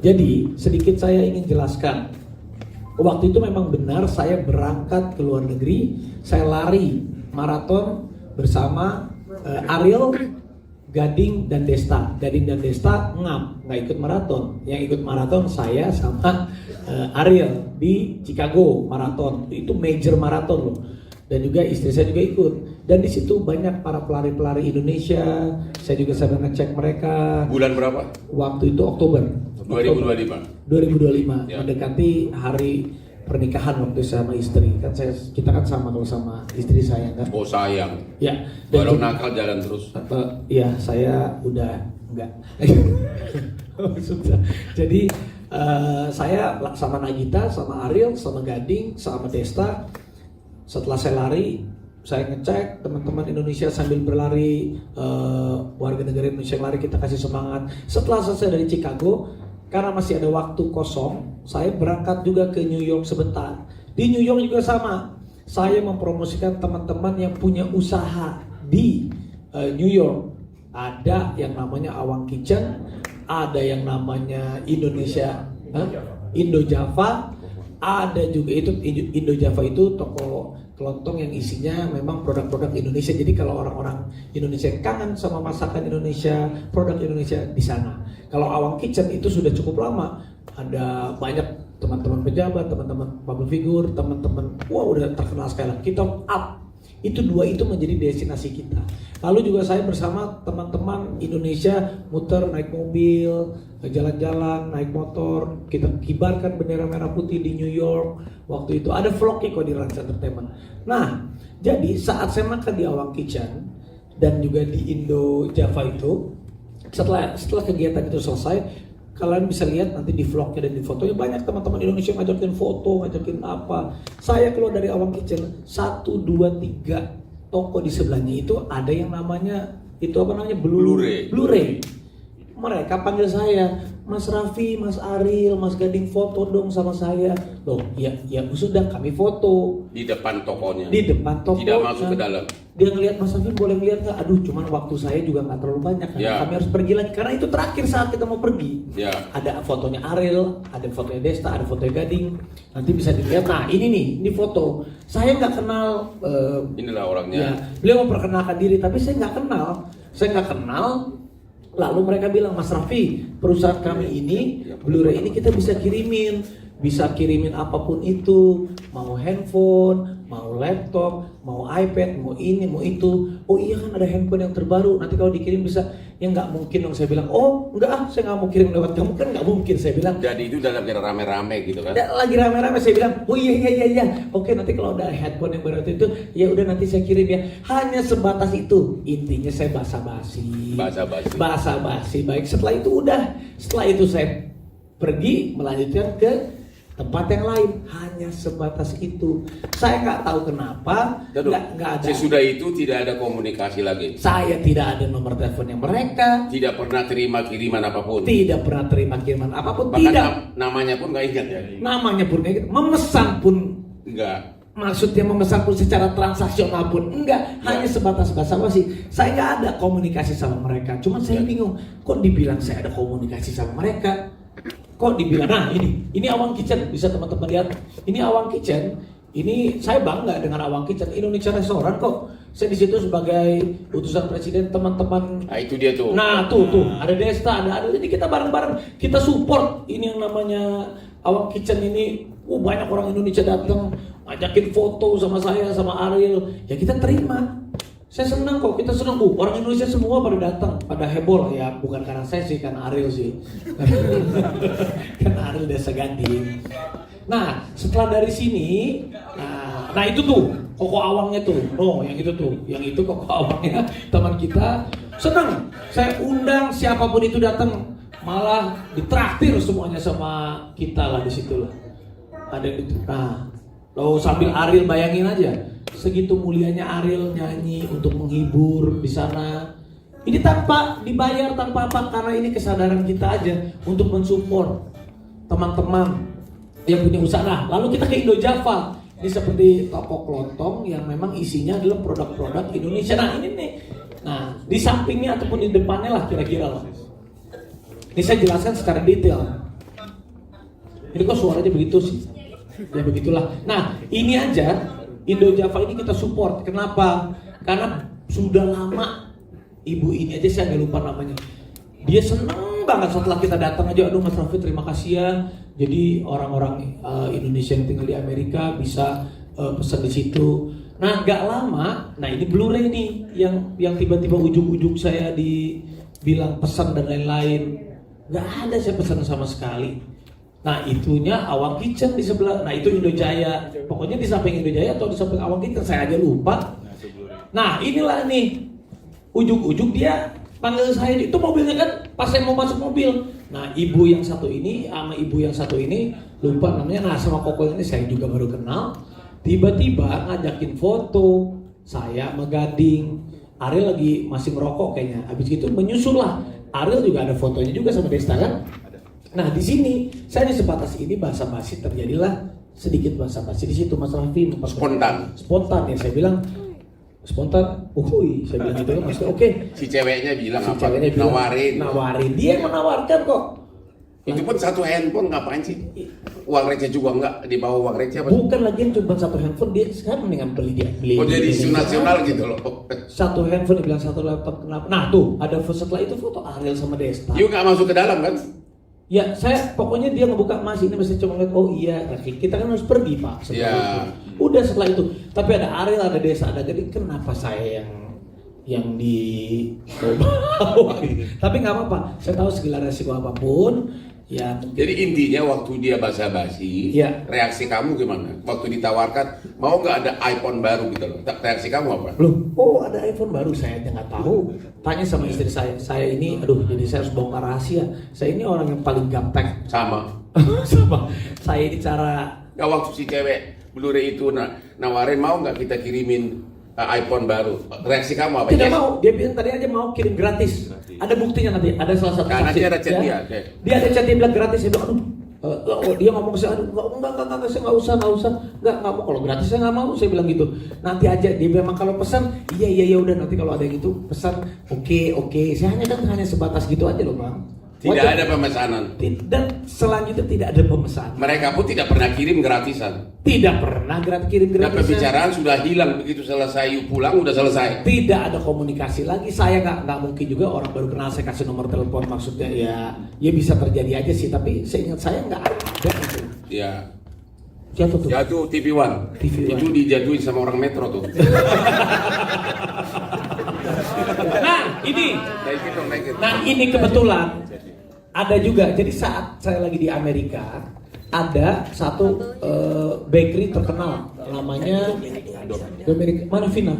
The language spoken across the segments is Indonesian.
Jadi sedikit saya ingin jelaskan. Waktu itu memang benar saya berangkat ke luar negeri, saya lari maraton bersama Ariel, Gading dan Desta. Gading dan Desta nggak ikut maraton. Yang ikut maraton saya sama Ariel di Chicago maraton. Itu major maraton loh. Dan juga istri saya juga ikut. Dan di situ banyak para pelari-pelari Indonesia. Saya juga sedang ngecek mereka. Bulan berapa? Waktu itu Oktober 2025. Ya. Mendekati hari pernikahan waktu sama istri. Kan kita kan sama kalau sama istri saya kan. Oh sayang. Ya. Walau nakal jalan terus. Ya saya udah enggak. Sudah. Jadi saya sama Nagita, sama Ariel, sama Gading, sama Desta. Setelah saya lari, saya ngecek teman-teman Indonesia sambil berlari, warga negara Indonesia yang lari, kita kasih semangat. Setelah selesai dari Chicago, karena masih ada waktu kosong, saya berangkat juga ke New York sebentar. Di New York juga sama, saya mempromosikan teman-teman yang punya usaha di New York. Ada yang namanya Awang Kitchen, ada yang namanya Indonesia, Indo Java, ada juga itu Indo Java itu toko kelontong yang isinya memang produk-produk Indonesia. Jadi kalau orang-orang Indonesia kangen sama masakan Indonesia, produk Indonesia di sana. Kalau Awang Kitchen itu sudah cukup lama. Ada banyak teman-teman pejabat, teman-teman public figure, teman-teman udah terkenal sekali. Kita up. Itu dua itu menjadi destinasi kita. Lalu juga saya bersama teman-teman Indonesia muter naik mobil, jalan-jalan, naik motor, kita kibarkan bendera merah putih di New York. Waktu itu ada vlognya kok di Rans Entertainment. Nah, jadi saat saya makan di Awang Kitchen dan juga di Indo Java itu, setelah kegiatan itu selesai, kalian bisa lihat nanti di vlognya dan di fotonya banyak teman-teman Indonesia ngajakin foto, ngajakin apa. Saya keluar dari Awang Kitchen, 1, 2, 3 toko di sebelahnya itu ada yang namanya itu apa namanya Blu-ray. Mereka panggil saya, Mas Raffi, Mas Ariel, Mas Gading foto dong sama saya. Loh, ya sudah kami foto Di depan tokonya. di depan toko. Tidak masuk ke dalam. Dia ngelihat Mas Raffi boleh ngeliat nggak? Aduh, cuman waktu saya juga nggak terlalu banyak kan. Ya. Kami harus pergi lagi karena itu terakhir saat kita mau pergi. Ya. Ada fotonya Ariel, ada fotonya Desta, ada fotonya Gading. Nanti bisa dilihat. Nah ini foto. Saya nggak kenal. Inilah orangnya. Ya, beliau memperkenalkan diri, tapi saya nggak kenal. Lalu mereka bilang, Mas Raffi, perusahaan kami ini, Blu-ray ini kita bisa kirimin apapun itu, mau handphone, mau laptop, mau iPad, mau ini, mau itu. Oh iya kan ada handphone yang terbaru, nanti kalau dikirim bisa. Ya nggak mungkin dong, saya bilang. Oh enggak saya nggak mau kirim lewat kamu, kan nggak mungkin, saya bilang. Jadi itu dalam kira rame-rame gitu kan? Lagi rame-rame, saya bilang, oh iya. Oke, nanti kalau ada handphone yang baru itu, ya udah nanti saya kirim ya. Hanya sebatas itu. Intinya saya basa-basi. Baik, setelah itu saya pergi melanjutkan ke tempat yang lain. Hanya sebatas itu. Saya nggak tahu kenapa. Nggak ada. Sesudah itu tidak ada komunikasi lagi. Saya tidak ada nomor teleponnya mereka. Tidak pernah terima kiriman apapun. Tidak pernah terima kiriman apapun. Bahkan tidak. Namanya pun nggak ingat ya. Namanya pun kayak gitu. Memesan pun Enggak. maksudnya memesan pun secara transaksional pun enggak, hanya sebatas basa-basi. Saya nggak ada komunikasi sama mereka. Cuma saya bingung, kok dibilang saya ada komunikasi sama mereka? Kok dibilang, nah ini Awang Kitchen, bisa teman-teman lihat. Ini Awang Kitchen, ini saya bangga dengan Awang Kitchen, Indonesia restoran kok. Saya di situ sebagai utusan presiden, teman-teman. Nah itu dia tuh. Nah tuh ada Desta, ada. Jadi kita bareng-bareng, kita support. Ini yang namanya Awang Kitchen ini. Banyak orang Indonesia datang, ngajakin foto sama saya, sama Ariel. Ya kita terima. Saya senang kok, kita senang bu. Orang Indonesia semua pada datang, pada heboh ya. Bukan karena saya sih, karena Ariel sih. Karena Ariel Desa Gading. Nah, setelah dari sini, nah itu tuh Koko Awangnya tuh. Oh, yang itu Koko Awangnya teman kita. Senang. Saya undang siapapun itu datang, malah ditraktir semuanya sama kita lah di situ lah. Ada itu. Nah, lo sambil Ariel bayangin aja, segitu mulianya Ariel nyanyi untuk menghibur di sana. Ini tanpa dibayar, tanpa apa, karena ini kesadaran kita aja untuk mensupport teman-teman yang punya usaha. Nah, lalu kita ke Indo Java. Ini seperti toko kelontong yang memang isinya adalah produk-produk Indonesia. Nah, ini nih. Nah, di sampingnya ataupun di depannya lah kira-kira lah. Ini saya jelaskan secara detail. Ini kok suaranya begitu sih? Ya begitulah. Nah, ini aja Indo Java ini kita support. Kenapa? Karena sudah lama ibu ini aja saya agak lupa namanya. Dia seneng banget setelah kita datang aja. Aduh Mas Raffi terima kasih ya. Jadi orang-orang Indonesia yang tinggal di Amerika bisa pesan di situ. Nah gak lama, nah ini Blu-ray nih yang tiba-tiba ujung-ujung saya dibilang pesan dan lain-lain. Gak ada saya pesan sama sekali. Nah itunya Awang Kitchen di sebelah. Nah itu Indojaya. Pokoknya di samping Indojaya atau di samping Awang Kitchen saya aja lupa. Nah inilah nih ujung-ujung dia panggil saya. Itu mobilnya kan pas saya mau masuk mobil. Nah ibu yang satu ini sama ibu yang satu ini lupa namanya. Nah sama Koko ini saya juga baru kenal. Tiba-tiba ngajakin foto saya sama Gading. Ariel lagi masih merokok kayaknya. Habis itu menyusul lah. Ariel juga ada fotonya juga sama Desta kan. Nah di sini saya di sebatas ini basa-basi terjadilah sedikit basa-basi di situ Mas Raffi. Spontan ya saya bilang spontan. Saya bilang gitu kan maksudnya oke. Si ceweknya bilang Si apa? ceweknya bilang, Nawarin. Dia yang menawarkan kok. Itu pun satu handphone ngapain sih? Uang receh juga enggak di bawah uang receh apa? Bukan lagi yang cuma satu handphone, dia sekarang mendingan beli. Oh jadi isu nasional gitu loh. Satu handphone dibilang satu laptop kenapa? Nah tuh ada setelah itu foto Ariel sama Desta. You nggak masuk ke dalam kan? Ya saya pokoknya dia ngebuka Mas ini masih cuma lihat oh iya kita kan harus pergi Pak setelah itu. Udah setelah itu tapi ada Ariel ada Desa ada jadi kenapa saya yang di bawah tapi nggak apa-apa saya tahu segala resiko apapun ya. Jadi intinya waktu dia basa-basi, reaksi kamu gimana? Waktu ditawarkan mau nggak ada iPhone baru gitu loh? Reaksi kamu apa? Loh, ada iPhone baru saya aja nggak tahu. Tanya sama istri saya ini, aduh jadi saya harus bongkar rahasia. Saya ini orang yang paling gaptek. Sama. Saya ini cara. Nggak waktu si cewek Blu-ray itu nawarin mau nggak kita kirimin iPhone baru? Reaksi kamu apa? Tidak mau. Dia bilang tadi aja mau kirim gratis. Ada buktinya nanti. Ada salah satu saksi. Ada chat dia. Dia ada chat dia bilang gratis. Dia bilang dia ngomong ke saya, enggak, saya nggak usah, nggak mau kalau gratis saya nggak mau, saya bilang gitu. Nanti aja dia memang kalau pesan, iya udah nanti kalau ada yang gitu pesan, oke, saya hanya sebatas gitu aja loh bang. Tidak ada pemesanan. Dan selanjutnya tidak ada pemesanan. Mereka pun tidak pernah kirim gratisan. Tidak pernah kirim gratisan. Dan pembicaraan sudah hilang begitu selesai pulang udah selesai. Tidak ada komunikasi lagi. Saya nggak mungkin juga orang baru kenal saya kasih nomor telepon maksudnya ya bisa terjadi aja sih. Tapi seingat saya nggak ada gitu. Ya. Jatuh tuh. Jatuh TV One. Itu dijatuhin sama orang Metro tuh. Nah ini. Nah ini kebetulan. Ada juga, jadi saat saya lagi di Amerika ada satu bakery terkenal namanya mana Vina.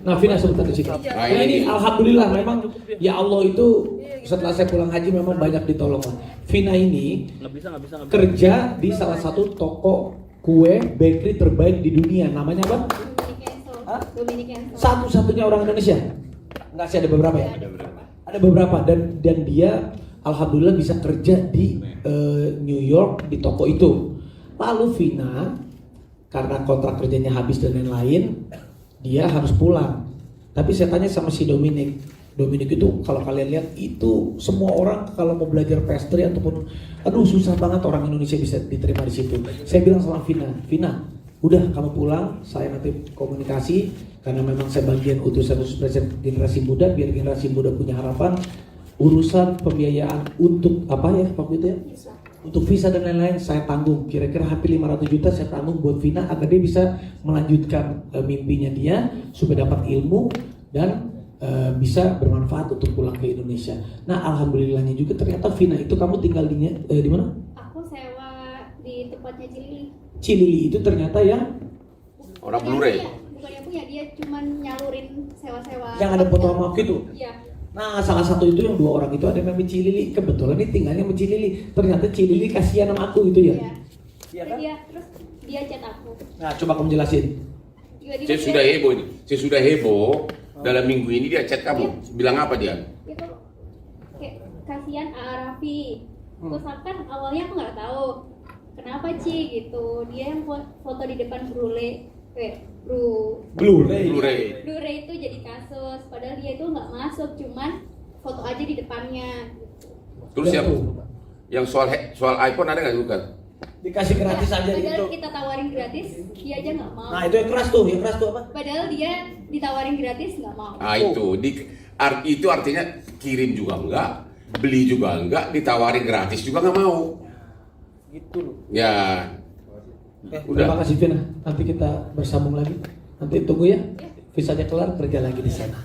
Nah Vina sebentar di sini. Nah ini alhamdulillah memang ya Allah itu setelah saya pulang haji memang banyak ditolong. Vina ini kerja di salah satu toko kue bakery terbaik di dunia. Namanya apa? Satu-satunya orang Indonesia. Enggak sih ada beberapa ya. Ada beberapa dan dia alhamdulillah bisa kerja di New York di toko itu. Lalu Vina karena kontrak kerjanya habis dan lain-lain, dia harus pulang. Tapi saya tanya sama si Dominic itu kalau kalian lihat itu semua orang kalau mau belajar pastry ataupun aduh susah banget orang Indonesia bisa diterima di situ. Saya bilang sama Vina, udah kamu pulang, saya nanti komunikasi karena memang saya bagian utusan generasi muda biar generasi muda punya harapan. Urusan pembiayaan untuk apa ya waktu itu ya? Untuk visa dan lain-lain saya tanggung. Kira-kira hampir 500 juta saya tanggung buat Vina agar dia bisa melanjutkan mimpinya dia supaya dapat ilmu dan bisa bermanfaat untuk pulang ke Indonesia. Nah alhamdulillahnya juga ternyata Vina itu kamu tinggal di mana? Aku sewa di tempatnya Cilili. Cilili itu ternyata yang orang Blu-ray. Bukan yang punya, dia cuma nyalurin sewa-sewa. Yang ada foto sama aku itu. Iya. Nah salah satu itu yang 2 orang itu ada yang namanya Cilili. Kebetulan ini tinggalnya sama Cilili. Ternyata Cilili kasihan sama aku gitu ya. Iya kan? Terus dia chat aku. Nah coba kamu jelasin. Saya sudah heboh ini. Saya sudah heboh. Dalam minggu ini dia chat kamu. Bilang apa dia? Itu kayak kasihan Arafi. Terus kan awalnya aku nggak tahu kenapa Ci gitu. Dia yang foto di depan Blu-ray itu jadi kasus. Padahal dia itu nggak masuk, cuman foto aja di depannya. Terus siapa? Yang soal iPhone ada nggak bukan? Dikasih gratis aja padahal gitu. kita tawarin gratis, dia aja nggak mau. Nah itu yang keras tuh apa? Padahal dia ditawarin gratis nggak mau. Nah itu artinya kirim juga enggak, beli juga enggak, ditawarin gratis juga nggak mau. Gitu loh. Ya. Udah. Terima kasih Vina. Nanti kita bersambung lagi. Nanti tunggu ya. Visanya kelar kerja lagi di sana.